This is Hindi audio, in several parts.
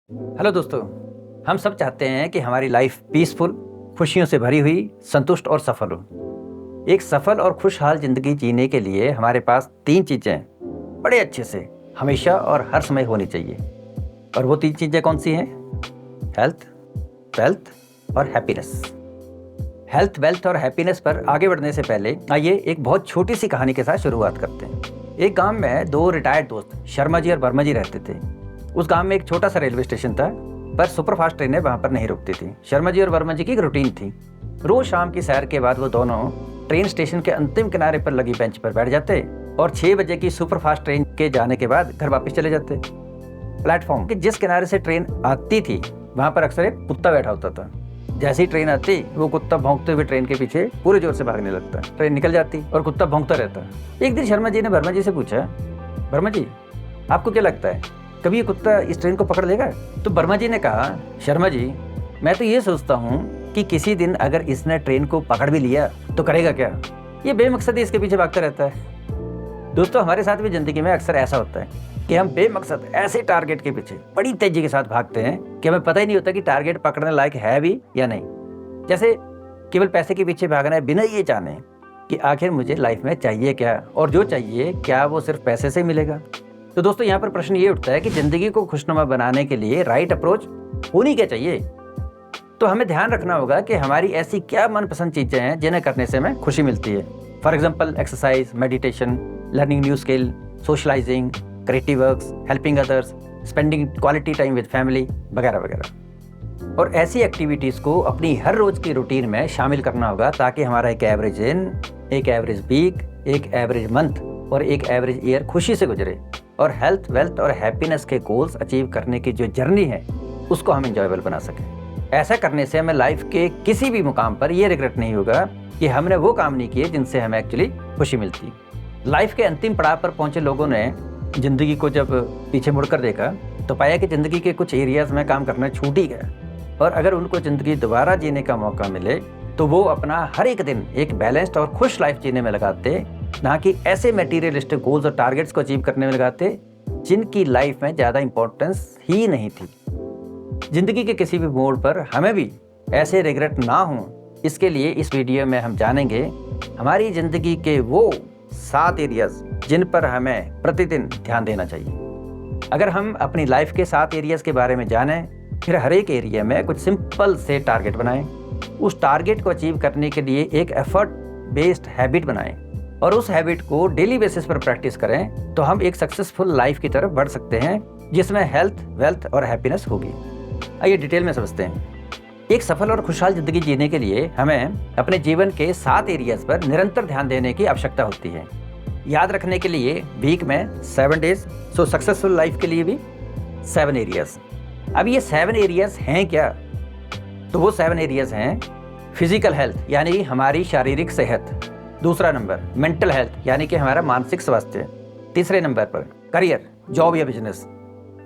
हेलो दोस्तों, हम सब चाहते हैं कि हमारी लाइफ पीसफुल, खुशियों से भरी हुई, संतुष्ट और सफल हो। एक सफल और खुशहाल जिंदगी जीने के लिए हमारे पास 3 चीजें बड़े अच्छे से हमेशा और हर समय होनी चाहिए। और वो 3 चीजें कौन सी हैं? हेल्थ, वेल्थ और हैप्पीनेस। हेल्थ, वेल्थ और हैप्पीनेस पर आगे बढ़ने से पहले आइए एक बहुत छोटी सी कहानी के साथ शुरुआत करते हैं। एक गांव में 2 रिटायर्ड दोस्त शर्मा जी और वर्मा जी रहते थे। उस गांव में एक छोटा सा रेलवे स्टेशन था, पर सुपरफास्ट ट्रेनें वहां पर नहीं रुकती थी। शर्मा जी और वर्मा जी की एक रूटीन थी। रोज शाम की सैर के बाद वो दोनों ट्रेन स्टेशन के अंतिम किनारे पर लगी बेंच पर बैठ जाते और 6 बजे की सुपरफास्ट ट्रेन के जाने के बाद घर वापस चले जाते। प्लेटफॉर्म के जिस किनारे से ट्रेन आती थी वहां पर अक्सर एक कुत्ता बैठा होता था। जैसे ही ट्रेन आती, वो कुत्ता भौंकते हुए ट्रेन के पीछे पूरे जोर से भागने लगता। ट्रेन निकल जाती और कुत्ता भौंकता रहता। एक दिन शर्मा जी ने वर्मा जी से पूछा, वर्मा जी, आपको क्या लगता है कभी ये कुत्ता इस ट्रेन को पकड़ लेगा? तो वर्मा जी ने कहा, शर्मा जी, मैं तो ये सोचता हूँ कि किसी दिन अगर इसने ट्रेन को पकड़ भी लिया तो करेगा क्या? ये बेमकसद ही इसके पीछे भागता रहता है। दोस्तों, हमारे साथ भी जिंदगी में अक्सर ऐसा होता है कि हम बेमकसद ऐसे टारगेट के पीछे बड़ी तेजी के साथ भागते हैं कि हमें पता ही नहीं होता कि टारगेट पकड़ने लायक है भी या नहीं। जैसे केवल पैसे के पीछे भागना है बिना ये जाने कि आखिर मुझे लाइफ में चाहिए क्या, और जो चाहिए क्या वो सिर्फ पैसे से मिलेगा। तो दोस्तों, यहाँ पर प्रश्न ये उठता है कि जिंदगी को खुशनुमा बनाने के लिए राइट अप्रोच होनी क्या चाहिए? तो हमें ध्यान रखना होगा कि हमारी ऐसी क्या मनपसंद चीजें हैं जिन्हें करने से हमें खुशी मिलती है। For example, exercise, meditation, learning new skill, socialising, creative works, helping others, spending quality time with family वगैरह वगैरह। और ऐसी एक्टिविटीज़ को अपनी हर रोज की रूटीन में शामिल करना होगा ताकि हमारा एक एवरेज दिन, एक एवरेज वीक, एक एवरेज मंथ और एक एवरेज ईयर खुशी से गुजरे। और हेल्थ, वेल्थ और हैप्पीनेस के गोल्स अचीव करने की जो जर्नी है उसको हम इंजॉयबल बना सकें। ऐसा करने से हमें लाइफ के किसी भी मुकाम पर ये रिग्रेट नहीं होगा कि हमने वो काम नहीं किए जिनसे हमें एक्चुअली खुशी मिलती। लाइफ के अंतिम पड़ाव पर पहुंचे लोगों ने जिंदगी को जब पीछे मुड़कर देखा तो पाया कि जिंदगी के कुछ एरियाज में काम करना छूट ही गया। और अगर उनको जिंदगी दोबारा जीने का मौका मिले तो वो अपना हर एक दिन एक बैलेंस्ड और खुश लाइफ जीने में लगाते, ना कि ऐसे मटेरियलिस्टिक गोल्स और टारगेट्स को अचीव करने में लगाते जिनकी लाइफ में ज़्यादा इंपॉर्टेंस ही नहीं थी। जिंदगी के किसी भी मोड़ पर हमें भी ऐसे रिग्रेट ना हो, इसके लिए इस वीडियो में हम जानेंगे हमारी जिंदगी के वो 7 एरियाज जिन पर हमें प्रतिदिन ध्यान देना चाहिए। अगर हम अपनी लाइफ के 7 एरियाज के बारे में जानें, फिर हर एक एरिया में कुछ सिंपल से टारगेट बनाएं, उस टारगेट को अचीव करने के लिए एक एफर्ट बेस्ड हैबिट बनाएं और उस हैबिट को डेली बेसिस पर प्रैक्टिस करें, तो हम एक सक्सेसफुल लाइफ की तरफ बढ़ सकते हैं जिसमें हेल्थ, वेल्थ और हैप्पीनेस होगी। आइए डिटेल में समझते हैं। एक सफल और खुशहाल जिंदगी जीने के लिए हमें अपने जीवन के 7 एरियाज पर निरंतर ध्यान देने की आवश्यकता होती है। याद रखने के लिए वीक में 7 डेज, सो सक्सेसफुल लाइफ के लिए भी 7 एरियाज। अब ये 7 एरियाज हैं क्या? तो वो 7 एरियाज हैं फिजिकल हेल्थ, यानी हमारी शारीरिक सेहत। दूसरा नंबर मेंटल हेल्थ, यानी कि हमारा मानसिक स्वास्थ्य। तीसरे नंबर पर करियर, जॉब या बिजनेस।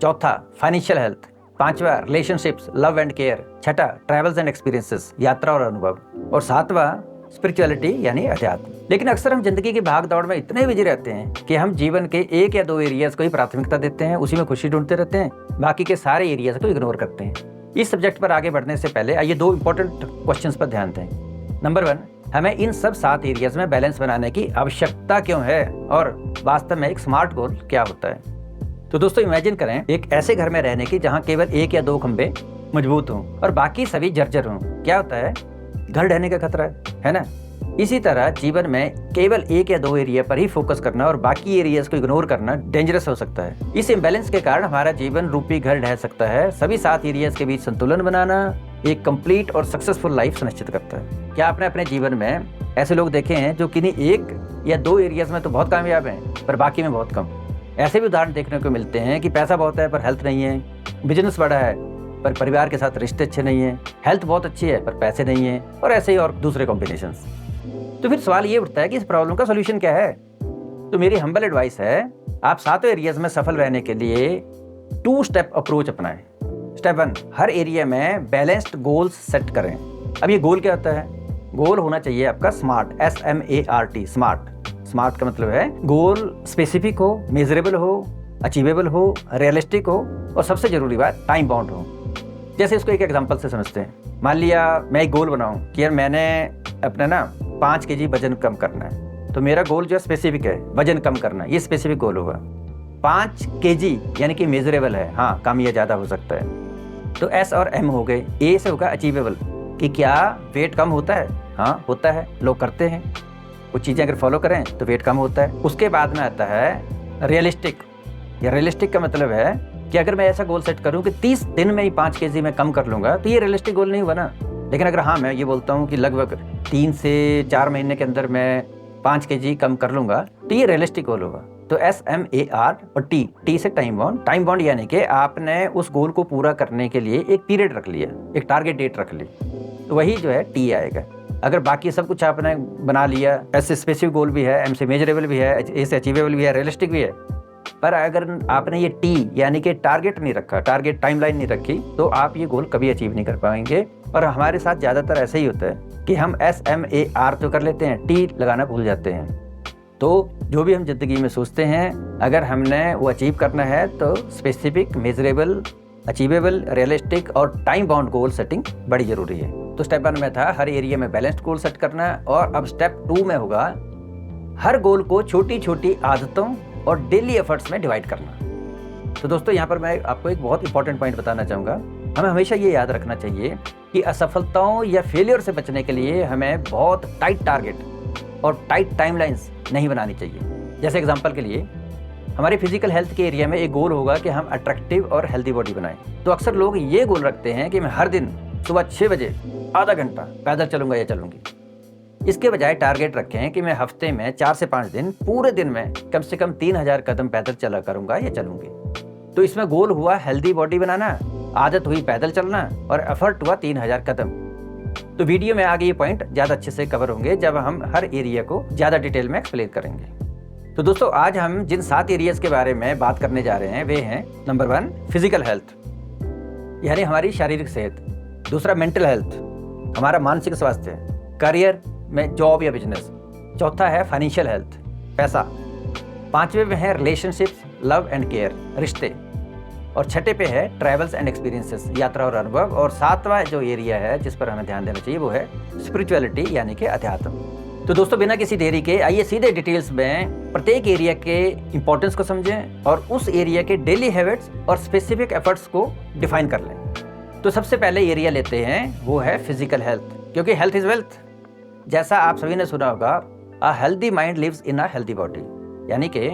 चौथा फाइनेंशियल हेल्थ। पांचवा रिलेशनशिप्स, लव एंड केयर। छठा ट्रैवल्स एंड एक्सपीरियंसेस, यात्रा और अनुभव। और सातवां स्पिरिचुअलिटी यानी अध्यात्म। लेकिन अक्सर हम जिंदगी की भाग दौड़ में इतने बिजी रहते हैं कि हम जीवन के 1 या 2 एरियाज को ही प्राथमिकता देते हैं, उसी में खुशी ढूंढते रहते हैं, बाकी के सारे एरियाज को इग्नोर करते हैं। इस सब्जेक्ट पर आगे बढ़ने से पहले आइए 2 इंपॉर्टेंट क्वेश्चंस पर ध्यान दें। नंबर 1, हमें इन सब 7 एरियाज में बैलेंस बनाने की आवश्यकता क्यों है और वास्तव में एक स्मार्ट गोल क्या होता है? तो दोस्तों, इमेजिन करें एक ऐसे घर में रहने की जहां केवल 1 या 2 खंभे मजबूत हों और बाकी सभी जर्जर हों। क्या होता है? घर ढहने का खतरा है ना? इसी तरह जीवन में केवल 1 या 2 एरिया पर ही फोकस करना और बाकी एरियाज को इग्नोर करना डेंजरस हो सकता है। इस इम्बैलेंस के कारण हमारा जीवन रूपी घर ढह सकता है। सभी 7 एरियाज के बीच संतुलन बनाना एक कंप्लीट और सक्सेसफुल लाइफ सुनिश्चित करता है। क्या आपने अपने जीवन में ऐसे लोग देखे हैं जो किन्हीं 1 या 2 एरियाज में तो बहुत कामयाब हैं पर बाकी में बहुत कम? ऐसे भी उदाहरण देखने को मिलते हैं कि पैसा बहुत है पर हेल्थ नहीं है, बिजनेस बड़ा है पर परिवार के साथ रिश्ते अच्छे नहीं है, हेल्थ बहुत अच्छी है पर पैसे नहीं है, और ऐसे ही और दूसरे कॉम्बिनेशंस। तो फिर सवाल ये उठता है कि इस प्रॉब्लम का सोल्यूशन क्या है? तो मेरी हम्बल एडवाइस है, आप 7 एरियाज में सफल रहने के लिए 2 स्टेप अप्रोच अपनाएं। स्टेप 1, हर एरिया में बैलेंस्ड गोल्स सेट करें। अब ये गोल क्या होता है? गोल होना चाहिए आपका स्मार्ट, SMART, स्मार्ट। स्मार्ट का मतलब है गोल स्पेसिफिक हो, मेजरेबल हो, अचीवेबल हो, रियलिस्टिक हो और सबसे ज़रूरी बात टाइम बाउंड हो। जैसे इसको एक एग्जांपल से समझते हैं। मान लिया मैं एक गोल बनाऊं कि यार मैंने अपना ना 5 केजी वजन कम करना है, तो मेरा गोल जो है स्पेसिफिक है, वजन कम करना, ये स्पेसिफिक गोल होगा। 5 केजी यानी कि मेजरेबल है, हाँ कम या ज़्यादा हो सकता है। तो एस और एम हो गए। ए से होगा अचीवेबल कि क्या वेट कम होता है, हाँ होता है, लोग करते हैं, कुछ चीज़ें अगर फॉलो करें तो वेट कम होता है। उसके बाद में आता है रियलिस्टिक। या रियलिस्टिक का मतलब है कि अगर मैं ऐसा गोल सेट करूं कि 30 दिन में ही 5 केजी में कम कर लूँगा तो ये रियलिस्टिक गोल नहीं हुआ ना। लेकिन अगर हाँ मैं ये बोलता हूँ कि लगभग 3 से 4 महीने के अंदर मैं 5 केजी कम कर लूँगा तो ये रियलिस्टिक गोल होगा। तो SMAR और टी से टाइम बाउंड। टाइम बाउंड यानी कि आपने उस गोल को पूरा करने के लिए एक पीरियड रख लिया, एक टारगेट डेट रख ली, तो वही जो है टी आएगा। अगर बाकी सब कुछ आपने बना लिया, एस से स्पेसिफिक गोल भी है, एम से मेजरेबल भी है, ए से अचीवेबल भी है, रियलिस्टिक भी है, पर अगर आपने ये टी यानी कि टारगेट नहीं रखा, टारगेट टाइमलाइन नहीं रखी, तो आप ये गोल कभी अचीव नहीं कर पाएंगे। और हमारे साथ ज़्यादातर ऐसा ही होता है कि हम SMAR तो कर लेते हैं, टी लगाना भूल जाते हैं। तो जो भी हम ज़िंदगी में सोचते हैं, अगर हमने वो अचीव करना है तो स्पेसिफिक, मेजरेबल, अचीवेबल, रियलिस्टिक और टाइम बाउंड गोल सेटिंग बड़ी ज़रूरी है। तो स्टेप 1 में था हर एरिया में बैलेंस्ड गोल सेट करना, और अब स्टेप 2 में होगा हर गोल को छोटी छोटी आदतों और डेली एफर्ट्स में डिवाइड करना। तो दोस्तों यहाँ पर मैं आपको एक बहुत इंपॉर्टेंट पॉइंट बताना चाहूँगा। हमें हमेशा ये याद रखना चाहिए कि असफलताओं या फेलियर से बचने के लिए हमें बहुत टाइट टारगेट और टाइट टाइमलाइंस नहीं बनानी चाहिए। जैसे एग्जांपल के लिए हमारे फिजिकल हेल्थ के एरिया में एक गोल होगा कि हम अट्रैक्टिव और हेल्दी बॉडी बनाएं। तो अक्सर लोग ये गोल रखते हैं कि मैं हर दिन सुबह 6 बजे आधा घंटा पैदल चलूँगा या चलूँगी। इसके बजाय टारगेट रखें कि मैं हफ्ते में 4 से 5 दिन पूरे दिन में कम से कम 3000 कदम पैदल चला करूँगा या चलूँगी। तो इसमें गोल हुआ हेल्दी बॉडी बनाना, आदत हुई पैदल चलना और एफर्ट हुआ 3000 कदम। तो वीडियो में आगे ये पॉइंट ज़्यादा अच्छे से कवर होंगे जब हम हर एरिया को ज़्यादा डिटेल में एक्सप्लेन करेंगे। तो दोस्तों आज हम जिन 7 एरियाज़ के बारे में बात करने जा रहे हैं वे हैं, नंबर 1 फिजिकल हेल्थ यानी हमारी शारीरिक सेहत, दूसरा मेंटल हेल्थ हमारा मानसिक स्वास्थ्य, करियर में जॉब या बिजनेस, चौथा है फाइनेंशियल हेल्थ पैसा, 5वें में है रिलेशनशिप्स, लव एंड केयर रिश्ते, और 6ठे पे है ट्रैवल्स एंड एक्सपीरियंसेस यात्रा और अनुभव, और 7वां जो एरिया है जिस पर हमें ध्यान देना चाहिए वो है स्पिरिचुअलिटी यानी कि अध्यात्म। तो दोस्तों बिना किसी देरी के आइए सीधे डिटेल्स में प्रत्येक एरिया के इंपॉर्टेंस को समझें और उस एरिया के डेली हैबिट्स और स्पेसिफिक एफर्ट्स को डिफाइन कर लें। तो सबसे पहले एरिया लेते हैं वो है फिजिकल हेल्थ, क्योंकि हेल्थ इज वेल्थ। जैसा आप सभी ने सुना होगा, a healthy mind lives in a healthy body, यानी कि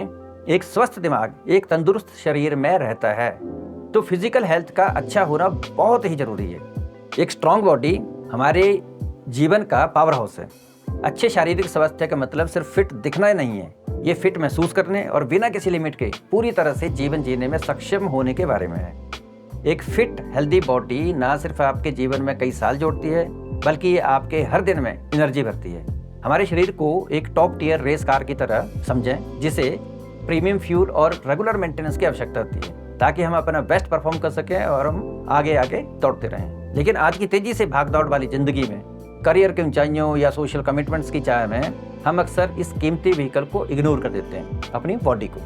एक स्वस्थ दिमाग एक तंदुरुस्त शरीर में रहता है। तो फिजिकल हेल्थ का अच्छा होना बहुत ही जरूरी है। एक स्ट्रांग बॉडी हमारे जीवन का पावर हाउस है। अच्छे शारीरिक स्वास्थ्य का मतलब सिर्फ फिट दिखना नहीं है, ये फिट महसूस करने और बिना किसी लिमिट के पूरी तरह से जीवन जीने में सक्षम होने के बारे में है। एक फिट हेल्दी बॉडी ना सिर्फ आपके जीवन में कई साल जोड़ती है, बल्कि ये आपके हर दिन में एनर्जी भरती है। हमारे शरीर को एक टॉप टियर रेस कार की तरह समझें, जिसे प्रीमियम फ्यूल और रेगुलर मेंटेनेंस की आवश्यकता होती है, ताकि हम अपना बेस्ट परफॉर्म कर सकें और हम आगे आगे दौड़ते रहें। लेकिन आज की तेजी से भागदौड़ वाली जिंदगी में, करियर की ऊंचाइयों या सोशल कमिटमेंट्स की चाह में हम अक्सर इस कीमती व्हीकल को इग्नोर कर देते हैं, अपनी बॉडी को।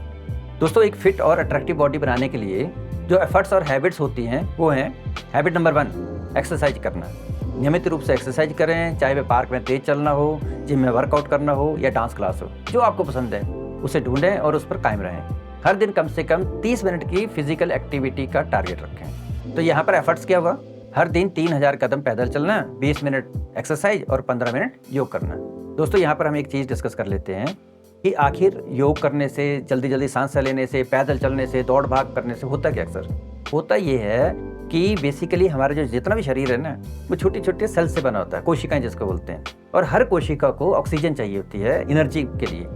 दोस्तों एक फिट और अट्रैक्टिव बॉडी बनाने के लिए जो एफर्ट्स और हैबिट्स होती हैं वो हैं, हैबिट नंबर 1 एक्सरसाइज करना। नियमित रूप से एक्सरसाइज करें, चाहे वह पार्क में तेज चलना हो, जिम में वर्कआउट करना हो या डांस क्लास हो, जो आपको पसंद है उसे ढूंढें और उस पर कायम रहें। हर दिन कम से कम 30 मिनट की फिजिकल एक्टिविटी का टारगेट रखें। तो यहाँ पर एफर्ट्स क्या हुआ, हर दिन 3000 कदम पैदल चलना, 20 मिनट एक्सरसाइज और 15 मिनट योग करना। दोस्तों यहाँ पर हम एक चीज़ डिस्कस कर लेते हैं कि आखिर योग करने से, जल्दी जल्दी सांस लेने से, पैदल चलने से, दौड़ भाग करने से होता क्या? अक्सर होता ये है कि बेसिकली हमारा जो जितना भी शरीर है ना, वो छोटे छोटे सेल से बना होता है, कोशिकाएं जिसको बोलते हैं, और हर कोशिका को ऑक्सीजन चाहिए होती है एनर्जी के लिए।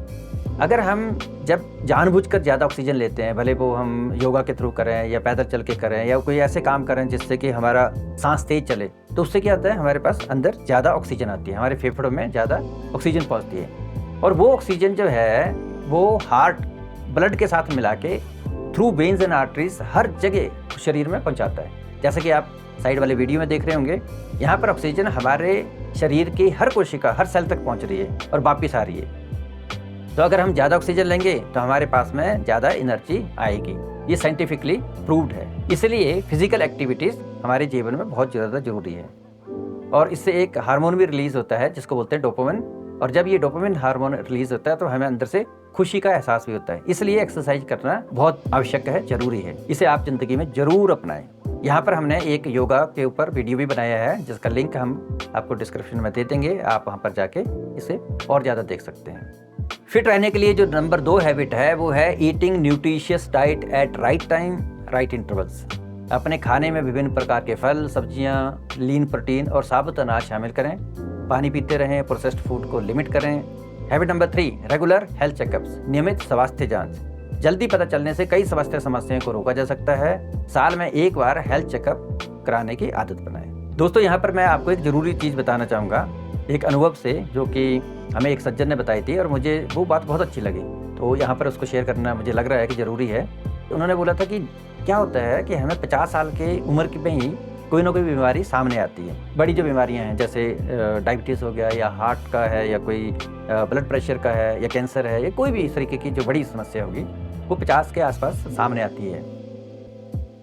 अगर हम जब जानबूझकर ज़्यादा ऑक्सीजन लेते हैं, भले वो हम योगा के थ्रू करें या पैदल चल के करें या कोई ऐसे काम करें जिससे कि हमारा सांस तेज चले, तो उससे क्या होता है, हमारे पास अंदर ज़्यादा ऑक्सीजन आती है, हमारे फेफड़ों में ज़्यादा ऑक्सीजन पहुँचती है, और वो ऑक्सीजन जो है वो हार्ट ब्लड के साथ मिला के थ्रू वेन्स एंड आर्टरीज हर जगह शरीर में पहुँचाता है। जैसे कि आप साइड वाले वीडियो में देख रहे होंगे, यहाँ पर ऑक्सीजन हमारे शरीर की हर कोशिका, हर सेल तक पहुँच रही है और वापिस आ रही है। तो अगर हम ज़्यादा ऑक्सीजन लेंगे तो हमारे पास में ज़्यादा एनर्जी आएगी। ये साइंटिफिकली प्रूव्ड है। इसलिए फिजिकल एक्टिविटीज़ हमारे जीवन में बहुत ज़्यादा ज़रूरी है। और इससे एक हार्मोन भी रिलीज़ होता है जिसको बोलते हैं डोपामिन। और जब ये डोपामिन हार्मोन रिलीज़ होता है तो हमें अंदर से खुशी का एहसास भी होता है। इसलिए एक्सरसाइज करना बहुत आवश्यक है, ज़रूरी है। इसे आप ज़िंदगी में ज़रूर अपनाएं। यहाँ पर हमने एक योगा के ऊपर वीडियो भी बनाया है जिसका लिंक हम आपको डिस्क्रिप्शन में दे देंगे। आप वहाँ पर जाके इसे और ज़्यादा देख सकते हैं। फिट रहने के लिए जो नंबर 2 हैबिट है वो है eating nutritious diet at right time, right intervals. अपने खाने में विभिन्न प्रकार के फल, सब्जियाँ, लीन प्रोटीन और साबुत अनाज शामिल करें। पानी पीते रहें, प्रोसेस्ड फूड को लिमिट करें। Habit number 3, regular health checkups, नियमित स्वास्थ्य जांच। जल्दी पता चलने से कई स्वास्थ्य समस्याओं को रोका जा सकता है। साल में एक बार हेल्थ चेकअप कराने की आदत बनाएं। दोस्तों, यहाँ पर मैं आपको एक ज़रूरी चीज़ बताना चाहूँगा एक अनुभव से, जो कि हमें एक सज्जन ने बताई थी और मुझे वो बात बहुत अच्छी लगी। तो यहाँ पर उसको शेयर करना मुझे लग रहा है कि ज़रूरी है। उन्होंने बोला था कि क्या होता है कि हमें 50 साल के उम्र में ही कोई ना कोई बीमारी सामने आती है। बड़ी जो बीमारियां हैं जैसे डायबिटीज़ हो गया, या हार्ट का है, या कोई ब्लड प्रेशर का है, या कैंसर है, या कोई भी इस तरीके की जो बड़ी समस्या होगी वो 50 के आसपास सामने आती है।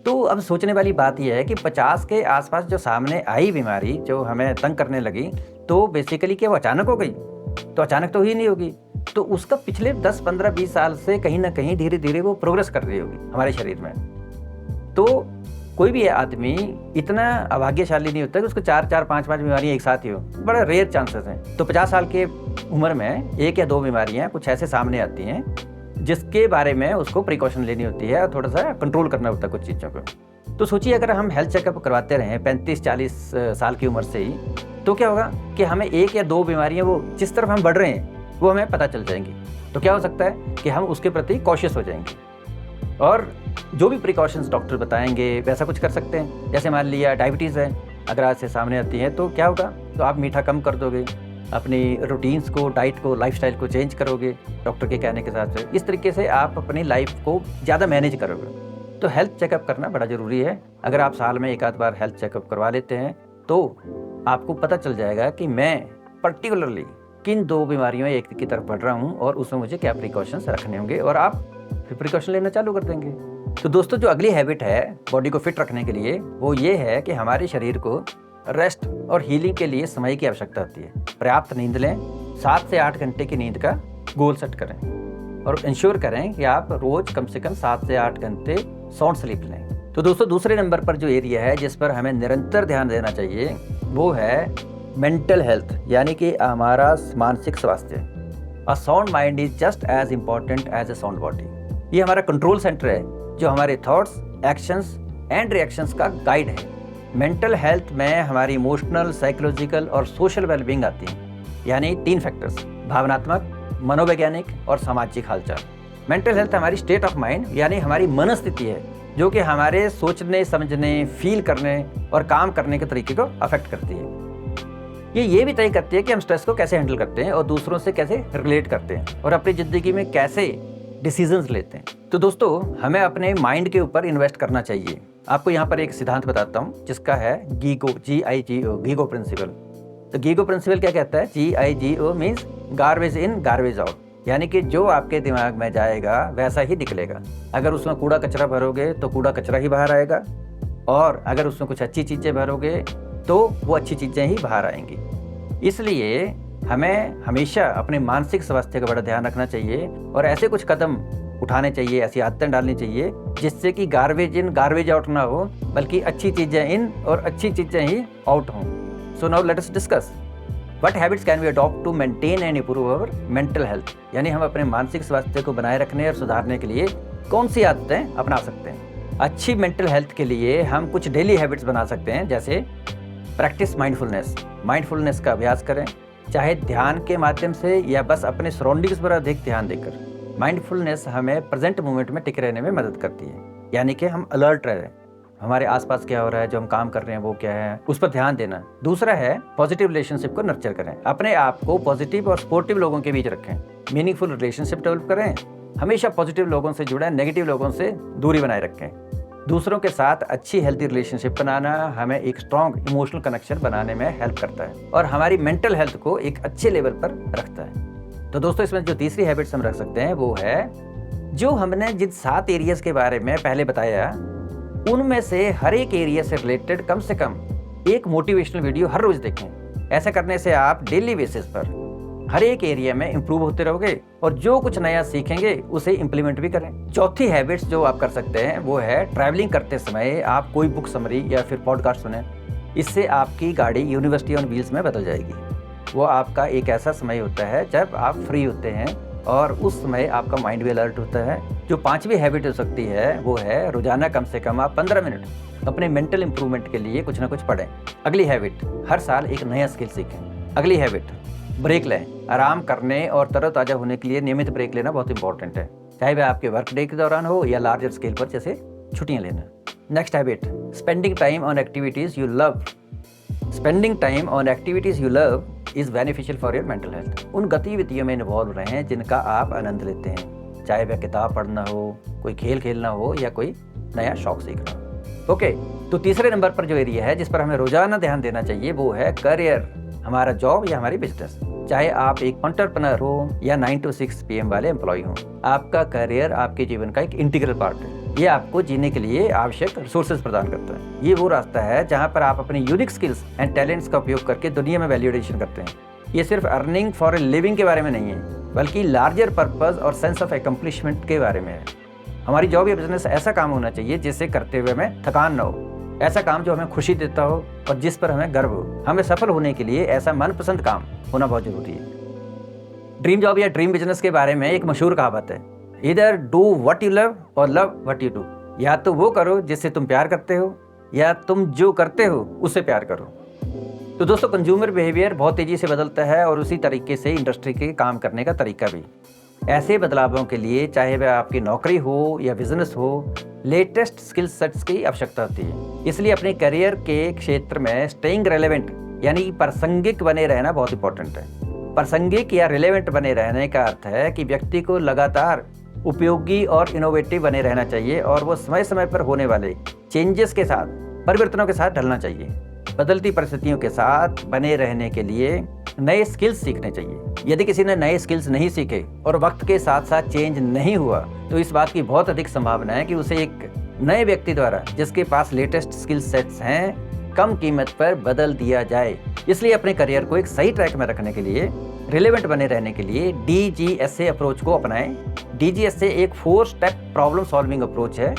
तो अब सोचने वाली बात यह है कि 50 के आसपास जो सामने आई बीमारी, जो हमें तंग करने लगी, तो बेसिकली क्या वो अचानक हो गई? तो अचानक तो ही नहीं होगी। तो उसका पिछले 10, 15, 20 साल से कहीं ना कहीं धीरे धीरे वो प्रोग्रेस कर रही होगी हमारे शरीर में। तो कोई भी आदमी इतना अभाग्यशाली नहीं होता कि उसको 4, 5 बीमारियां एक साथ ही हो। बड़ा रेयर चांसेस हैं। तो 50 साल के उम्र में 1 या 2 बीमारियां कुछ ऐसे सामने आती हैं जिसके बारे में उसको प्रिकॉशन लेनी होती है और थोड़ा सा कंट्रोल करना होता है कुछ चीज़ों को। तो सोचिए, अगर हम हेल्थ चेकअप करवाते रहें 35-40 साल की उम्र से ही, तो क्या होगा कि हमें 1 या 2 बीमारियां वो जिस तरफ हम बढ़ रहे हैं वो हमें पता चल जाएंगी। तो क्या हो सकता है कि हम उसके प्रति कॉशियस हो जाएंगे और जो भी प्रिकॉशंस डॉक्टर बताएंगे वैसा कुछ कर सकते हैं। जैसे मान लिया डायबिटीज़ है, अगर आज से सामने आती है तो क्या होगा? तो आप मीठा कम कर दोगे, अपनी रूटीन्स को, डाइट को, लाइफस्टाइल को चेंज करोगे डॉक्टर के कहने के हिसाब से। इस तरीके से आप अपनी लाइफ को ज़्यादा मैनेज करोगे। तो हेल्थ चेकअप करना बड़ा ज़रूरी है। अगर आप साल में 1 आध बार हेल्थ चेकअप करवा लेते हैं तो आपको पता चल जाएगा कि मैं पर्टिकुलरली किन 2 बीमारियों एक की तरफ बढ़ रहा हूँ और उसमें मुझे क्या प्रिकॉशंस रखने होंगे, और आप फिर प्रिकॉशन लेना चालू कर देंगे। तो दोस्तों, जो अगली हैबिट है बॉडी को फिट रखने के लिए वो ये है कि हमारे शरीर को रेस्ट और हीलिंग के लिए समय की आवश्यकता होती है। पर्याप्त नींद लें। 7 से 8 घंटे की नींद का गोल सेट करें और इंश्योर करें कि आप रोज कम से कम 7 से 8 घंटे साउंड स्लीप लें। तो दोस्तों, दूसरे नंबर पर जो एरिया है जिस पर हमें निरंतर ध्यान देना चाहिए वो है मेंटल हेल्थ, यानी कि हमारा मानसिक स्वास्थ्य। A sound mind is just as important as a sound body. ये हमारा कंट्रोल सेंटर है जो हमारे थॉट्स, एक्शंस एंड रिएक्शंस का गाइड है। मेंटल हेल्थ में हमारी इमोशनल, साइकोलॉजिकल और सोशल वेलबींग आती है, यानी 3 फैक्टर्स: भावनात्मक, मनोवैज्ञानिक और सामाजिक हालचाल। मेंटल हेल्थ हमारी स्टेट ऑफ माइंड, यानी हमारी मनस्थिति है, जो कि हमारे सोचने, समझने, फील करने और काम करने के तरीके को अफेक्ट करती है। ये भी तय करती है कि हम स्ट्रेस को कैसे हैंडल करते हैं और दूसरों से कैसे रिलेट करते हैं और अपनी ज़िंदगी में कैसे डिसीजंस लेते हैं। तो दोस्तों, हमें अपने माइंड के ऊपर इन्वेस्ट करना चाहिए। आपको यहाँ पर एक सिद्धांत बताता हूँ जिसका है गीगो, GIGO, गीगो प्रिंसिपल। तो गीगो प्रिंसिपल क्या कहता है? GIGO means garbage in garbage out, यानी कि जो आपके दिमाग में जाएगा वैसा ही निकलेगा। अगर उसमें कूड़ा कचरा भरोगे तो कूड़ा कचरा ही बाहर आएगा, और अगर उसमें कुछ अच्छी चीज़ें भरोगे तो वो अच्छी चीज़ें ही बाहर आएंगी। इसलिए हमें हमेशा अपने मानसिक स्वास्थ्य का बड़ा ध्यान रखना चाहिए और ऐसे कुछ कदम उठाने चाहिए, ऐसी आदतें डालनी चाहिए जिससे कि गार्बेज इन गार्बेज आउट ना हो, बल्कि अच्छी चीज़ें इन और अच्छी चीज़ें ही आउट हों। So now let us discuss what habits can we adopt to maintain and improve our mental health, यानी हम अपने मानसिक स्वास्थ्य को बनाए रखने और सुधारने के लिए कौन सी आदतें अपना सकते हैं। अच्छी मेंटल हेल्थ के लिए हम कुछ डेली हैबिट्स बना सकते हैं, जैसे प्रैक्टिस माइंडफुलनेस का अभ्यास करें, चाहे ध्यान के माध्यम से या बस अपने सराउंडिंग्स पर अधिक ध्यान देकर। माइंडफुलनेस हमें प्रेजेंट मोमेंट में टिके रहने में मदद करती है, यानी कि हम अलर्ट रहें, हमारे आसपास क्या हो रहा है, जो हम काम कर रहे हैं वो क्या है, उस पर ध्यान देना। दूसरा है पॉजिटिव रिलेशनशिप को नर्चर करें, अपने आप को पॉजिटिव और सपोर्टिव लोगों के बीच रखें, मीनिंगफुल रिलेशनशिप डेवलप करें, हमेशा पॉजिटिव लोगों से जुड़ें, नेगेटिव लोगों से दूरी बनाए रखें। दूसरों के साथ अच्छी हेल्थी रिलेशनशिप बनाना हमें एक स्ट्रॉन्ग इमोशनल कनेक्शन बनाने में हेल्प करता है और हमारी मेंटल हेल्थ को एक अच्छे लेवल पर रखता है। तो दोस्तों इसमें जो तीसरी हैबिट्स हम रख सकते हैं वो है, जो हमने जिन 7 एरियाज़ के बारे में पहले बताया, उनमें से हर एक एरिया से रिलेटेड कम से कम एक मोटिवेशनल वीडियो हर रोज़ देखें। ऐसा करने से आप डेली बेसिस पर हर एक एरिया में इंप्रूव होते रहोगे और जो कुछ नया सीखेंगे उसे इम्प्लीमेंट भी करें। चौथी हैबिट्स जो आप कर सकते हैं वो है, ट्रैवलिंग करते समय आप कोई बुक समरी या फिर पॉडकास्ट सुने। इससे आपकी गाड़ी यूनिवर्सिटी ऑन व्हील्स में बदल जाएगी। वो आपका एक ऐसा समय होता है जब आप फ्री होते हैं और उस समय आपका माइंड भी अलर्ट होता है। जो पांचवी हैबिट हो सकती है वो है, रोजाना कम से कम आप 15 मिनट अपने मेंटल इंप्रूवमेंट के लिए कुछ ना कुछ पढ़ें। अगली हैबिट, हर साल एक नया स्किल सीखें। अगली हैबिट, ब्रेक लें। आराम करने और तरोताज़ा होने के लिए नियमित ब्रेक लेना बहुत इंपॉर्टेंट है, चाहे वह आपके वर्क डे के दौरान हो या लार्जर स्केल पर जैसे छुट्टियां लेना। Next habit, spending time on activities you love. Spending time on activities you love is beneficial for your mental health. उन गतिविधियों में इन्वॉल्व रहें जिनका आप आनंद लेते हैं, चाहे वह किताब पढ़ना हो, कोई खेल खेलना हो या कोई नया शौक सीखना हो। ओके, तो तीसरे नंबर पर जो एरिया है जिस पर हमें रोजाना ध्यान देना चाहिए वो है करियर, हमारा जॉब या हमारी बिजनेस। चाहे आप एक एंटरप्रेन्योर हो या 9 to 6 PM वाले एम्प्लॉय हो, आपका करियर आपके जीवन का एक इंटीग्रल पार्ट है। ये आपको जीने के लिए आवश्यक रिसोर्सेज प्रदान करता है। ये वो रास्ता है जहाँ पर आप अपनी यूनिक स्किल्स एंड टैलेंट्स का उपयोग करके दुनिया में वैल्यू एडिशन करते हैं। ये सिर्फ अर्निंग फॉर ए लिविंग के बारे में नहीं है, बल्कि लार्जर पर्पस और सेंस ऑफ एकम्प्लिशमेंट के बारे में है। हमारी जॉब या बिजनेस ऐसा काम होना चाहिए जिससे करते हुए हमें थकान न हो, ऐसा काम जो हमें खुशी देता हो और जिस पर हमें गर्व हो। हमें सफल होने के लिए ऐसा मनपसंद काम होना बहुत जरूरी है। ड्रीम जॉब या ड्रीम बिजनेस के बारे में एक मशहूर कहावत है, इधर डू व्हाट यू लव और लव व्हाट यू डू। या तो वो करो जिससे तुम प्यार करते हो, या तुम जो करते हो उससे प्यार करो। तो दोस्तों, कंज्यूमर बिहेवियर बहुत तेजी से बदलता है और उसी तरीके से इंडस्ट्री के काम करने का तरीका भी। ऐसे बदलावों के लिए, चाहे वह आपकी नौकरी हो या बिजनेस हो, लेटेस्ट स्किल सेट्स की आवश्यकता होती है। इसलिए अपने करियर के क्षेत्र में स्टेइंग रेलेवेंट यानी प्रासंगिक बने रहना बहुत इंपॉर्टेंट है। प्रासंगिक या रिलेवेंट बने रहने का अर्थ है कि व्यक्ति को लगातार उपयोगी और इनोवेटिव बने रहना चाहिए और वो समय समय पर होने वाले चेंजेस के साथ, परिवर्तनों के साथ ढलना चाहिए। बदलती परिस्थितियों के साथ बने रहने के लिए नए स्किल्स सीखने चाहिए। यदि किसी ने नए स्किल्स नहीं सीखे और वक्त के साथ साथ चेंज नहीं हुआ, तो इस बात की बहुत अधिक संभावना है कि उसे एक नए व्यक्ति द्वारा, जिसके पास लेटेस्ट स्किल सेट्स हैं, कम कीमत पर बदल दिया जाए। इसलिए अपने करियर को एक सही ट्रैक में रखने के लिए, रिलेवेंट बने रहने के लिए DGSA अप्रोच को अपनाएं। DGSA एक 4 स्टेप प्रॉब्लम सॉल्विंग अप्रोच है।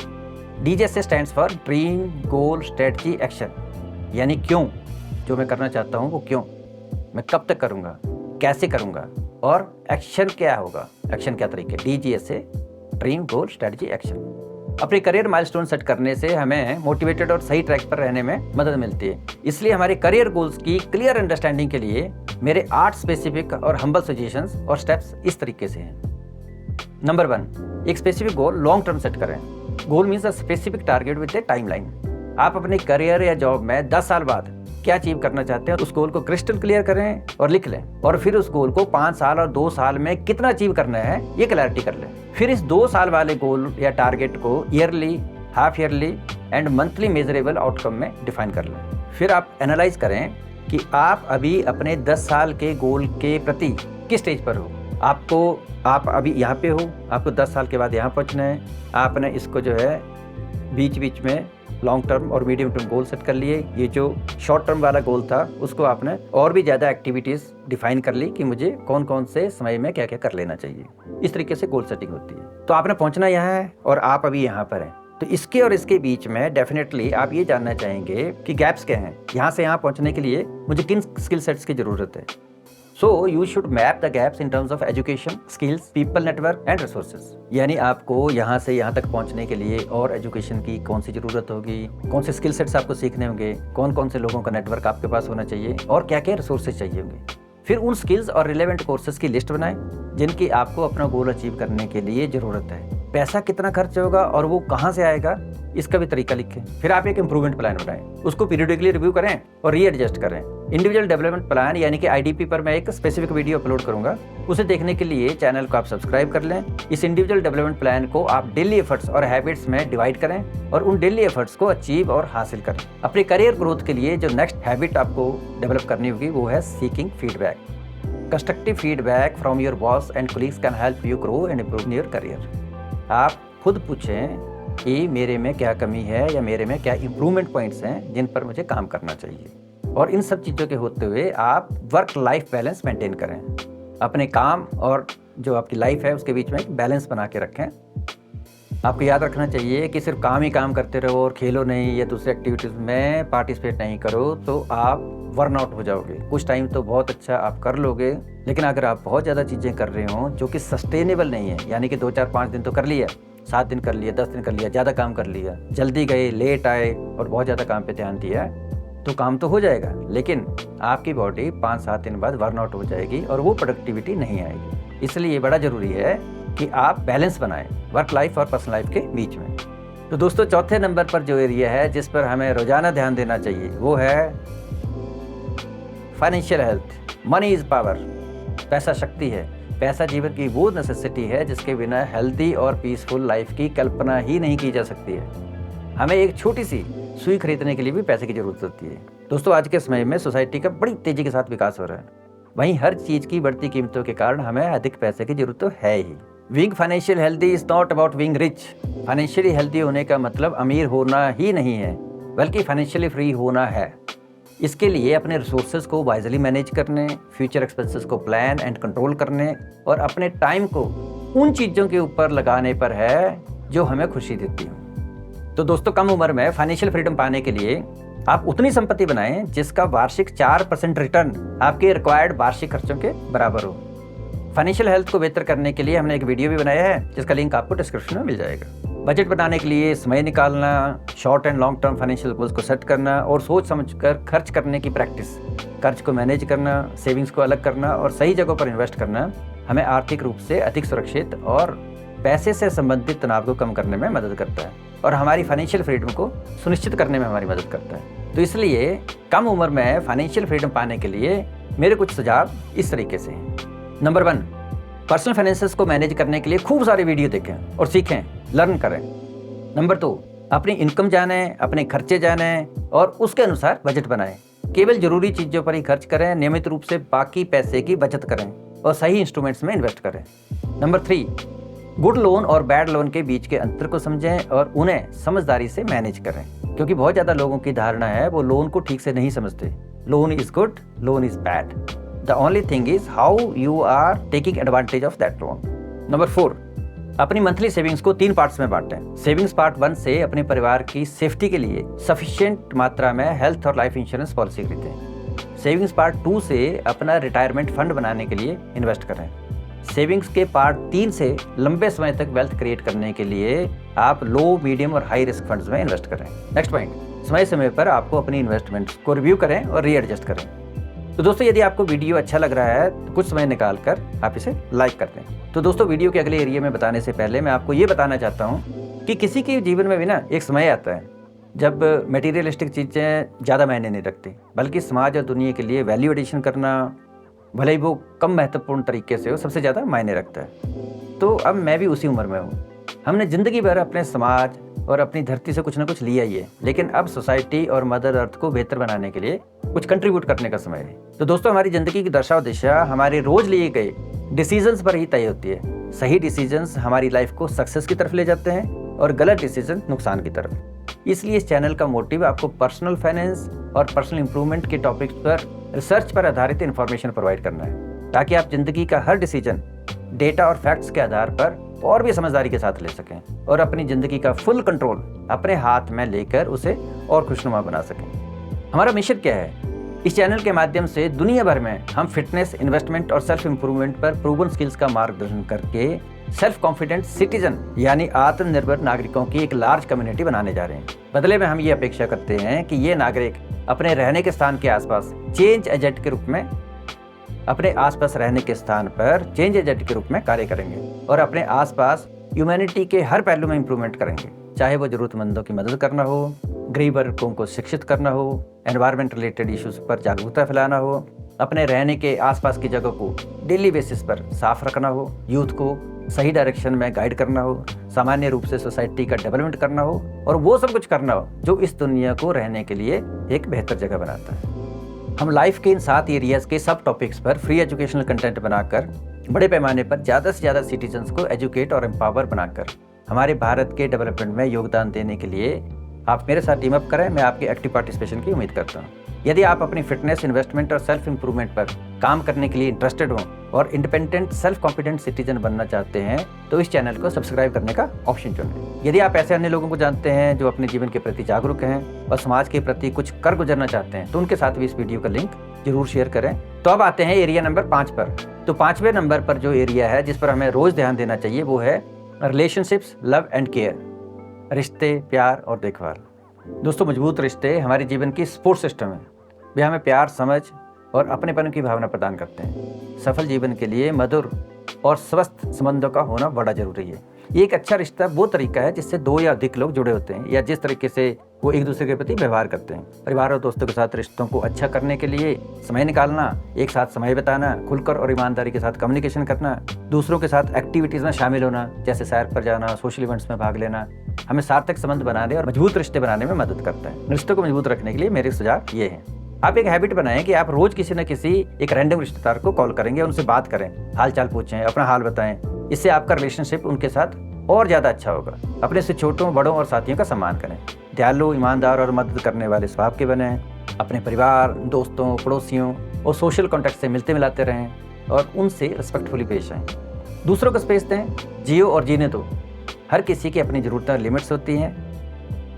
DGSA stands for dream, goal, strategy, action. यानी क्यों, जो मैं करना चाहता हूँ वो क्यों, मैं कब तक करूँगा, कैसे करूँगा और एक्शन क्या होगा, एक्शन क्या तरीके। DGSA ड्रीम, गोल, स्ट्रेटजी, एक्शन। अपने करियर माइलस्टोन सेट करने से हमें मोटिवेटेड और सही ट्रैक पर रहने में मदद मिलती है। इसलिए हमारे करियर गोल्स की क्लियर अंडरस्टैंडिंग के लिए मेरे 8 स्पेसिफिक और हम्बल सजेशंस और स्टेप्स इस तरीके से हैं। नंबर 1, एक specific goal long term set करें। Goal means a specific target with a timeline. आप अपने करियर या जॉब में 10 साल बाद क्या अचीव करना चाहते हैं, उस गोल को क्रिस्टल क्लियर करें और लिख लें। और फिर उस गोल को 5 साल और 2 साल में कितना अचीव करना है ये क्लैरिटी कर लें। फिर इस 2 साल वाले गोल या टारगेट को yearly, half yearly and monthly measurable outcome में डिफाइन कर लें। फिर आप एनालाइज करें कि आप अभी अपने 10 साल के गोल के प्रति किस स्टेज पर हो। आप अभी यहाँ पे हो, आपको 10 साल के बाद यहाँ पहुँचना है। आपने इसको जो है बीच बीच में लॉन्ग टर्म और मीडियम टर्म गोल सेट कर लिए। ये जो शॉर्ट टर्म वाला गोल था उसको आपने और भी ज़्यादा एक्टिविटीज़ डिफाइन कर ली कि मुझे कौन कौन से समय में क्या क्या कर लेना चाहिए। इस तरीके से गोल सेटिंग होती है। तो आपने पहुंचना यहाँ है और आप अभी यहाँ पर हैं। तो इसके और इसके बीच में डेफिनेटली आप ये जानना चाहेंगे कि गैप्स क्या हैं। यहाँ से यहाँ पहुँचने के लिए मुझे किन स्किल सेट्स की ज़रूरत है। So you should map the gaps in terms of education, skills, people network and resources। यानी आपको यहाँ से यहाँ तक पहुँचने के लिए और एजुकेशन की कौन सी ज़रूरत होगी, कौन से स्किल सेट्स आपको सीखने होंगे, कौन कौन से लोगों का नेटवर्क आपके पास होना चाहिए और क्या क्या रिसोर्सेज चाहिए होंगे। फिर उन स्किल्स और रिलेवेंट कोर्सेज की लिस्ट बनाएं जिनकी आपको अपना गोल अचीव करने के लिए ज़रूरत है। पैसा कितना खर्च होगा और वो कहाँ से आएगा, इसका भी तरीका लिखें। फिर आप एक इम्प्रूवमेंट प्लान बनाएं, उसको पीरियडिकली रिव्यू करें और रीएडजस्ट करें। इंडिविजुअल डेवलपमेंट प्लान यानी कि IDP पर मैं एक स्पेसिफिक वीडियो अपलोड करूंगा, उसे देखने के लिए चैनल को आप सब्सक्राइब कर लें। इस इंडिविजुअल डेवलपमेंट प्लान को आप डेली एफर्ट्स और हैबिट्स में डिवाइड करें और उन डेली एफर्ट्स को अचीव और हासिल करें। अपने करियर ग्रोथ के लिए जो नेक्स्ट हैबिट आपको डेवलप करनी होगी वो है seeking feedback. Constructive feedback from your boss and colleagues can help you grow and improve your career. आप खुद पूछें कि मेरे में क्या कमी है या मेरे में क्या इम्प्रूवमेंट पॉइंट्स हैं जिन पर मुझे काम करना चाहिए, और इन सब चीज़ों के होते हुए आप वर्क लाइफ बैलेंस मेंटेन करें। अपने काम और जो आपकी लाइफ है उसके बीच में एक बैलेंस बना के रखें। आपको याद रखना चाहिए कि सिर्फ काम ही काम करते रहो और खेलो नहीं या दूसरी एक्टिविटीज़ में पार्टिसिपेट नहीं करो तो आप बर्न आउट हो जाओगे। कुछ टाइम तो बहुत अच्छा आप कर लोगे, लेकिन अगर आप बहुत ज़्यादा चीज़ें कर रहे हो जो कि सस्टेनेबल नहीं है, यानी कि 2 4 5 दिन तो कर लिया, 7 दिन कर लिया, 10 दिन कर लिया, ज़्यादा काम कर लिया, जल्दी गए, लेट आए और बहुत ज़्यादा काम पे ध्यान दिया, तो काम तो हो जाएगा, लेकिन आपकी बॉडी 5-7 दिन बाद बर्न आउट हो जाएगी और वो प्रोडक्टिविटी नहीं आएगी। इसलिए बड़ा ज़रूरी है कि आप बैलेंस बनाएं वर्क लाइफ और पर्सनल लाइफ के बीच में। तो दोस्तों, चौथे नंबर पर जो एरिया है जिस पर हमें रोजाना ध्यान देना चाहिए वो है financial health. Money is power. पैसा शक्ति है। पैसा जीवन की वो नेसेसिटी है जिसके बिना हेल्दी और पीसफुल लाइफ की कल्पना ही नहीं की जा सकती है। हमें एक छोटी सी सुई खरीदने के लिए भी पैसे की जरूरत होती है। दोस्तों, आज के समय में सोसाइटी का बड़ी तेजी के साथ विकास हो रहा है, वहीं हर चीज़ की बढ़ती कीमतों के कारण हमें अधिक पैसे की जरूरत तो है ही। Being financial healthy is not about being rich. Financially healthy होने का मतलब अमीर होना ही नहीं है, बल्कि फाइनेंशियली फ्री होना है। इसके लिए अपने रिसोर्सेज को वाइजली मैनेज करने, फ्यूचर एक्सपेंसेस को प्लान एंड कंट्रोल करने और अपने टाइम को उन चीज़ों के ऊपर लगाने पर है जो हमें खुशी देती हो। तो दोस्तों, कम उम्र में फाइनेंशियल फ्रीडम पाने के लिए आप उतनी संपत्ति बनाएं जिसका वार्षिक 4% रिटर्न आपके रिक्वायर्ड वार्षिक खर्चों के बराबर हो। फाइनेंशियल हेल्थ को बेहतर करने के लिए हमने एक वीडियो भी बनाया है जिसका लिंक आपको डिस्क्रिप्शन में मिल जाएगा। बजट बनाने के लिए समय निकालना, short and long term financial goals को सेट करना और सोच समझकर खर्च करने की प्रैक्टिस, कर्ज को मैनेज करना, सेविंग्स को अलग करना और सही जगहों पर इन्वेस्ट करना हमें आर्थिक रूप से अधिक सुरक्षित और पैसे से संबंधित तनाव को कम करने में मदद करता है और हमारी फाइनेंशियल फ्रीडम को सुनिश्चित करने में हमारी मदद करता है। तो इसलिए कम उम्र में फाइनेंशियल फ्रीडम पाने के लिए मेरे कुछ सुझाव इस तरीके से हैं। नंबर 1, पर्सनल फाइनेंसेस को मैनेज करने के लिए खूब सारे वीडियो देखें और सीखें, लर्न करें। नंबर 2, अपनी इनकम जानें, अपने खर्चे जानें और उसके अनुसार बजट बनाएं। केवल जरूरी चीज़ों पर ही खर्च करें, नियमित रूप से बाकी पैसे की बचत करें और सही इंस्ट्रूमेंट्स में इन्वेस्ट करें। नंबर 3, गुड लोन और बैड लोन के बीच के अंतर को समझें और उन्हें समझदारी से मैनेज करें, क्योंकि बहुत ज़्यादा लोगों की धारणा है वो लोन को ठीक से नहीं समझते। Loan is good, loan is bad. The only thing is how you are taking advantage of that loan. Number 4, अपनी मंथली सेविंग्स को 3 पार्ट्स में बांटें। सेविंग्स पार्ट 1 से अपने परिवार की सेफ्टी के लिए सफिशिएंट मात्रा में हेल्थ और लाइफ इंश्योरेंस पॉलिसी खरीदें। सेविंग्स पार्ट 2 से अपना रिटायरमेंट फंड बनाने के लिए इन्वेस्ट करें। सेविंग्स के पार्ट 3 से लंबे समय तक वेल्थ क्रिएट करने के लिए आप लो, मीडियम और हाई रिस्क फंड्स में इन्वेस्ट करें। नेक्स्ट पॉइंट, समय समय पर आपको अपनी इन्वेस्टमेंट्स को रिव्यू करें और रीएडजस्ट करें। तो दोस्तों, यदि आपको वीडियो अच्छा लग रहा है तो कुछ समय निकाल कर आप इसे लाइक कर दें। तो दोस्तों, वीडियो के अगले एरिया में बताने से पहले मैं आपको ये बताना चाहता हूँ कि किसी के जीवन में भी ना एक समय आता है जब मटेरियलिस्टिक चीज़ें ज़्यादा मायने नहीं रखती, बल्कि समाज और दुनिया के लिए वैल्यू एडिशन करना, भले ही वो कम महत्वपूर्ण तरीके से हो, सबसे ज़्यादा मायने रखता है। तो अब मैं भी उसी उम्र में हूँ। हमने ज़िंदगी भर अपने समाज और अपनी धरती से कुछ ना कुछ लिया ही है, लेकिन अब सोसाइटी और मदर अर्थ को बेहतर बनाने के लिए कुछ कंट्रीब्यूट करने का समय है। तो दोस्तों, हमारी ज़िंदगी की दशा और दिशा हमारे रोज़ लिए गए डिसीजंस पर ही तय होती है। सही डिसीजंस हमारी लाइफ को सक्सेस की तरफ ले जाते हैं और गलत डिसीजन नुकसान की तरफ। इसलिए इस चैनल का मोटिव आपको पर्सनल फाइनेंस और पर्सनल इंप्रूवमेंट के टॉपिक्स पर रिसर्च पर आधारित इन्फॉर्मेशन प्रोवाइड करना है, ताकि आप जिंदगी का हर डिसीजन डेटा और फैक्ट्स के आधार पर और भी समझदारी के साथ ले सकें और अपनी ज़िंदगी का फुल कंट्रोल अपने हाथ में लेकर उसे और खुशनुमा बना सकें। हमारा मिशन क्या है? इस चैनल के माध्यम से दुनिया भर में हम फिटनेस, इन्वेस्टमेंट और सेल्फ इंप्रूवमेंट पर प्रूवन स्किल्स का मार्गदर्शन करके सेल्फ कॉन्फिडेंट सिटीजन यानी आत्मनिर्भर नागरिकों की एक लार्ज कम्युनिटी बनाने जा रहे हैं। बदले में हम ये अपेक्षा करते हैं कि ये नागरिक अपने रहने के स्थान के आसपास चेंज एजेंट के रूप में अपने आसपास रहने के स्थान पर चेंज एजेंट के रूप में कार्य करेंगे और अपने आसपास ह्यूमैनिटी के हर पहलू में इंप्रूवमेंट करेंगे, चाहे वो जरूरतमंदों की मदद करना हो, गरीब वर्गों को शिक्षित करना हो, एनवायरमेंट रिलेटेड इश्यूज पर जागरूकता फैलाना हो, अपने रहने के आसपास की जगह को डेली बेसिस पर साफ रखना हो, यूथ को सही डायरेक्शन में गाइड करना हो, सामान्य रूप से सोसाइटी का डेवलपमेंट करना हो और वो सब कुछ करना हो जो इस दुनिया को रहने के लिए एक बेहतर जगह बनाता है। हम लाइफ के इन 7 एरियाज के सब टॉपिक्स पर फ्री एजुकेशनल कंटेंट बनाकर बड़े पैमाने पर ज़्यादा से ज़्यादा सिटीजन्स को एजुकेट और एम्पावर बनाकर हमारे भारत के डेवलपमेंट में योगदान देने के लिए आप मेरे साथ टीम अप करें। मैं आपकी एक्टिव पार्टिसिपेशन की उम्मीद करता हूँ। यदि आप अपनी फिटनेस, इन्वेस्टमेंट और सेल्फ इंप्रूवमेंट पर काम करने के लिए इंटरेस्टेड हों और इंडिपेंडेंट सेल्फ कॉन्फिडेंट सिटीजन बनना चाहते हैं तो इस चैनल को सब्सक्राइब करने का ऑप्शन चुनें। यदि आप ऐसे अन्य लोगों को जानते हैं जो अपने जीवन के प्रति जागरूक हैं और समाज के प्रति कुछ कर गुजरना चाहते हैं तो उनके साथ भी इस वीडियो का लिंक जरूर शेयर करें। तो अब आते हैं एरिया नंबर 5 पर। तो 5वें नंबर पर जो एरिया है जिस पर हमें रोज ध्यान देना चाहिए वो है रिलेशनशिप्स, लव एंड केयर, रिश्ते, प्यार और देखभाल। दोस्तों, मजबूत रिश्ते हमारे जीवन की सपोर्ट सिस्टम है। वे हमें प्यार, समझ और अपनेपन की भावना प्रदान करते हैं। सफल जीवन के लिए मधुर और स्वस्थ संबंधों का होना बड़ा जरूरी है। ये एक अच्छा रिश्ता वो तरीका है जिससे 2 या अधिक लोग जुड़े होते हैं या जिस तरीके से वो एक दूसरे के प्रति व्यवहार करते हैं। परिवार और दोस्तों के साथ रिश्तों को अच्छा करने के लिए समय निकालना, एक साथ समय बिताना, खुलकर और ईमानदारी के साथ कम्युनिकेशन करना, दूसरों के साथ एक्टिविटीज़ में शामिल होना जैसे सैर पर जाना, सोशल इवेंट्स में भाग लेना हमें सार्थक संबंध बनाने और मजबूत रिश्ते बनाने में मदद करता है। रिश्तों को मजबूत रखने के लिए मेरे सुझाव ये हैं। आप एक हैबिट बनाएं कि आप रोज किसी न किसी एक रैंडम रिश्तेदार को कॉल करेंगे, उनसे बात करें, हाल चाल पूछें, अपना हाल बताएं। इससे आपका रिलेशनशिप उनके साथ और ज़्यादा अच्छा होगा। अपने से छोटों, बड़ों और साथियों का सम्मान करें। दयालु, ईमानदार और मदद करने वाले स्वभाव के बने। अपने परिवार, दोस्तों, पड़ोसियों और सोशल कॉन्टैक्ट से मिलते मिलाते रहें और उनसे रिस्पेक्टफुली पेश आएँ। दूसरों को स्पेस दें, जियो और जीने दो। हर किसी की अपनी ज़रूरतें और लिमिट्स होती हैं।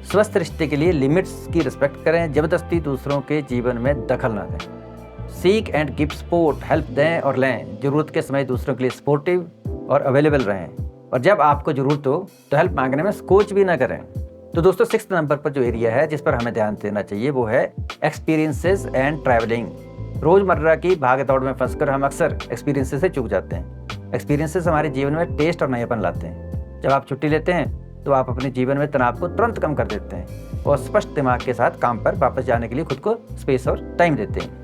स्वस्थ रिश्ते के लिए लिमिट्स की रिस्पेक्ट करें। जबरदस्ती दूसरों के जीवन में दखल ना दें। Seek and give support, help दें और लें। ज़रूरत के समय दूसरों के लिए सपोर्टिव और अवेलेबल रहें और जब आपको ज़रूरत हो तो हेल्प मांगने में संकोच भी ना करें। तो दोस्तों, 6th नंबर पर जो एरिया है जिस पर हमें ध्यान देना चाहिए वो है एक्सपीरियंसेस एंड ट्रैवलिंग। रोज़मर्रा की भाग दौड़ में फंसकर हम अक्सर एक्सपीरियंसेस से चूक जाते हैं। एक्सपीरियंसेस हमारे जीवन में टेस्ट और नयापन लाते हैं। जब आप छुट्टी लेते हैं तो आप अपने जीवन में तनाव को तुरंत कम कर देते हैं और स्पष्ट दिमाग के साथ काम पर वापस जाने के लिए खुद को स्पेस और टाइम देते हैं।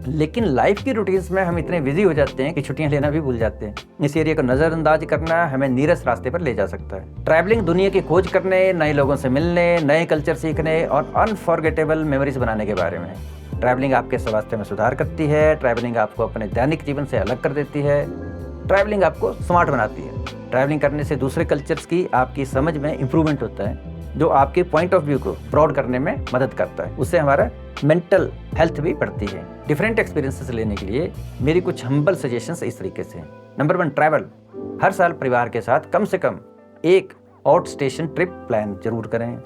लेकिन लाइफ की रूटीन्स में हम इतने बिजी हो जाते हैं कि छुट्टियां लेना भी भूल जाते हैं। इस एरिया को नज़रअंदाज करना हमें नीरस रास्ते पर ले जा सकता है। ट्रैवलिंग दुनिया की खोज करने, नए लोगों से मिलने, नए कल्चर सीखने और अनफॉरगेटेबल मेमोरीज बनाने के बारे में है। ट्रैवलिंग आपके स्वास्थ्य में सुधार करती है। ट्रैवलिंग आपको अपने दैनिक जीवन से अलग कर देती है। ट्रैवलिंग आपको स्मार्ट बनाती है। ट्रैवलिंग करने से दूसरे कल्चर्स की आपकी समझ में इम्प्रूवमेंट होता है जो आपके पॉइंट ऑफ व्यू को ब्रॉड करने में मदद करता है। उससे हमारा मेंटल हेल्थ भी बढ़ती है। डिफरेंट एक्सपीरियंसेस लेने के लिए मेरी कुछ हम्बल सजेशंस इस तरीके से हैं। Number 1, travel. हर साल परिवार के साथ कम से कम एक आउट स्टेशन ट्रिप प्लान जरूर करें।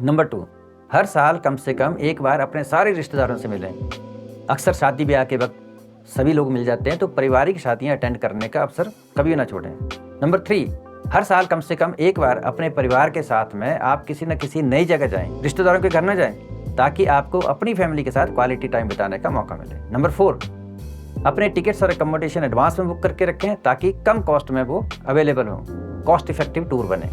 नंबर 2, हर साल कम से कम एक बार अपने सारे रिश्तेदारों से मिलें। अक्सर शादी ब्याह के वक्त सभी लोग मिल जाते हैं तो पारिवारिक शादियां अटेंड करने का अवसर कभी ना छोड़ें। नंबर 3, हर साल कम से कम एक बार अपने परिवार के साथ में आप किसी न किसी नई जगह जाएं, रिश्तेदारों के घर न जाएं, ताकि आपको अपनी फैमिली के साथ क्वालिटी टाइम बिताने का मौका मिले। नंबर 4, अपने टिकट्स और अकोमोडेशन एडवांस में बुक करके रखें ताकि कम कॉस्ट में वो अवेलेबल हो, कॉस्ट इफेक्टिव टूर बने।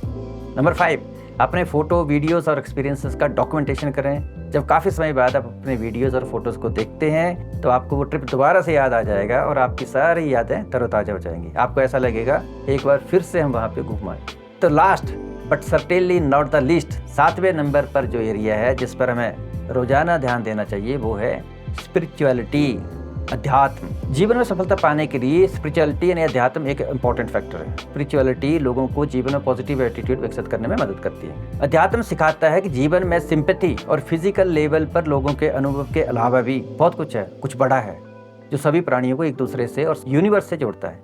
नंबर 5, अपने फ़ोटो, वीडियोस और एक्सपीरियंसेस का डॉक्यूमेंटेशन करें। जब काफ़ी समय बाद आप अपने वीडियोस और फोटोज़ को देखते हैं तो आपको वो ट्रिप दोबारा से याद आ जाएगा और आपकी सारी यादें तरोताज़ा हो जाएंगी। आपको ऐसा लगेगा एक बार फिर से हम वहाँ पे घूम आए। तो last but certainly not the least, 7वें नंबर पर जो एरिया है जिस पर हमें रोजाना ध्यान देना चाहिए वो है स्पिरिचुअलिटी, अध्यात्म। जीवन में सफलता पाने के लिए स्पिरिचुअलिटी यानी अध्यात्म एक इंपॉर्टेंट फैक्टर है। स्पिरिचुअलिटी लोगों को जीवन में पॉजिटिव एटीट्यूड विकसित करने में मदद करती है। अध्यात्म सिखाता है कि जीवन में सिंपैथी और फिजिकल लेवल पर लोगों के अनुभव के अलावा भी बहुत कुछ है, कुछ बड़ा है जो सभी प्राणियों को एक दूसरे से और यूनिवर्स से जोड़ता है।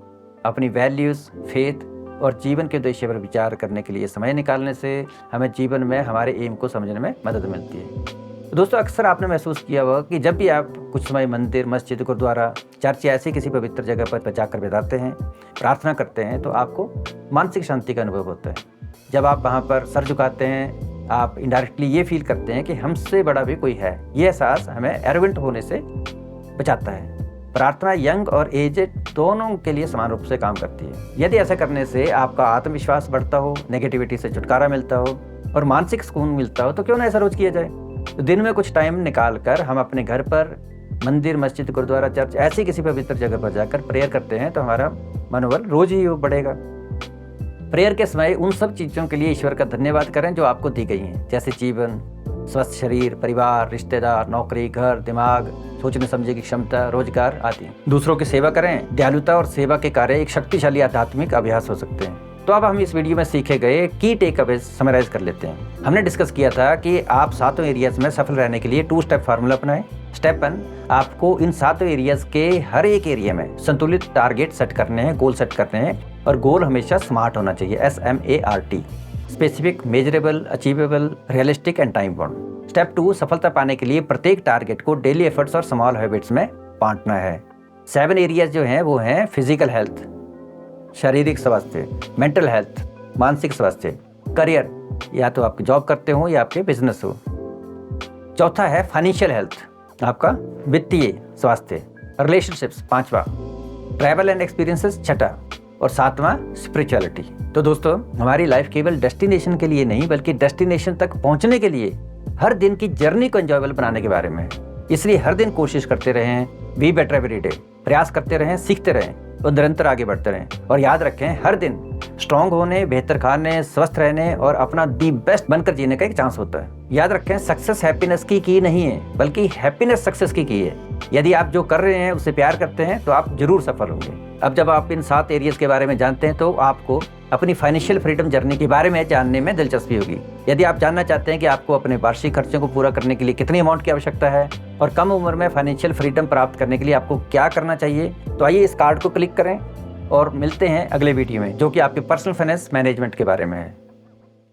अपनी वैल्यूज, फेथ और जीवन के उद्देश्य पर विचार करने के लिए समय निकालने से हमें जीवन में हमारे एम को समझने में मदद मिलती है। दोस्तों, अक्सर आपने महसूस किया होगा कि जब भी आप कुछ समय मंदिर, मस्जिद, गुरुद्वारा, चर्च या ऐसी किसी पवित्र जगह पर जाकर बिताते हैं, प्रार्थना करते हैं तो आपको मानसिक शांति का अनुभव होता है। जब आप वहाँ पर सर झुकाते हैं आप इनडायरेक्टली ये फील करते हैं कि हमसे बड़ा भी कोई है। ये एहसास हमें एरोगेंट होने से बचाता है। प्रार्थना यंग और एजेड दोनों के लिए समान रूप से काम करती है। यदि ऐसा करने से आपका आत्मविश्वास बढ़ता हो, नेगेटिविटी से छुटकारा मिलता हो और मानसिक सुकून मिलता हो तो क्यों ना ऐसा रोज किया जाए। तो दिन में कुछ टाइम निकाल कर हम अपने घर पर मंदिर, मस्जिद, गुरुद्वारा, चर्च ऐसी किसी पवित्र जगह पर जाकर प्रेयर करते हैं तो हमारा मनोबल रोज ही बढ़ेगा। प्रेयर के समय उन सब चीज़ों के लिए ईश्वर का धन्यवाद करें जो आपको दी गई हैं, जैसे जीवन, स्वस्थ शरीर, परिवार, रिश्तेदार, नौकरी, घर, दिमाग, सोचने समझने की क्षमता, रोजगार आदि। दूसरों की सेवा करें। दयालुता और सेवा के कार्य एक शक्तिशाली आध्यात्मिक अभ्यास हो सकते हैं। तो अब हम इस वीडियो में सीखे गए की टेक अवेज समराइज कर लेते हैं। हमने डिस्कस किया था कि आप सातों एरियाज में सफल रहने के लिए 2 स्टेप फार्मूला अपनाएं। स्टेप 1, आपको इन सातों एरियाज के हर एक एरिया में संतुलित टारगेट सेट करने हैं, गोल सेट करने हैं, और गोल हमेशा स्मार्ट होना चाहिए, SMART, specific, measurable, achievable, realistic and time bound. Step 2, सफलता पाने के लिए प्रत्येक टारगेट को डेली एफर्ट्स और स्मॉल हैबिट्स में बांटना है। 7 एरियाज जो हैं वो हैं फिजिकल हेल्थ, शारीरिक स्वास्थ्य, मेंटल हेल्थ, मानसिक स्वास्थ्य, करियर, या तो आप जॉब करते हो या आपके बिजनेस हो। चौथा है फाइनेंशियल हेल्थ, आपका वित्तीय स्वास्थ्य, रिलेशनशिप्स 5वां, ट्रैवल एंड एक्सपीरियंसेस 6ठा, और 7वां स्पिरिचुअलिटी। तो दोस्तों, हमारी लाइफ केवल डेस्टिनेशन के लिए नहीं बल्कि डेस्टिनेशन तक पहुंचने के लिए हर दिन की जर्नी को एंजॉयबल बनाने के बारे में है। इसलिए हर दिन कोशिश करते रहें, बी बेटर एवरी डे, प्रयास करते रहें, सीखते रहें और निरंतर आगे बढ़ते रहें। और याद रखें, हर दिन स्ट्रांग होने, बेहतर खाने, स्वस्थ रहने और अपना दी बेस्ट बनकर जीने का एक चांस होता है। याद रखें, सक्सेस हैप्पीनेस की नहीं है बल्कि हैप्पीनेस सक्सेस की है। यदि आप जो कर रहे हैं उससे प्यार करते हैं तो आप जरूर सफल होंगे। अब जब आप इन 7 एरियाज के बारे में जानते हैं तो आपको अपनी फाइनेंशियल फ्रीडम जर्नी के बारे में जानने में दिलचस्पी होगी। यदि आप जानना चाहते हैं कि आपको अपने वार्षिक खर्चों को पूरा करने के लिए कितनी अमाउंट की आवश्यकता है और कम उम्र में फाइनेंशियल फ्रीडम प्राप्त करने के लिए आपको क्या करना चाहिए, तो आइए इस कार्ड को क्लिक करें और मिलते हैं अगले वीडियो में, जो कि आपके पर्सनल फाइनेंस मैनेजमेंट के बारे में है।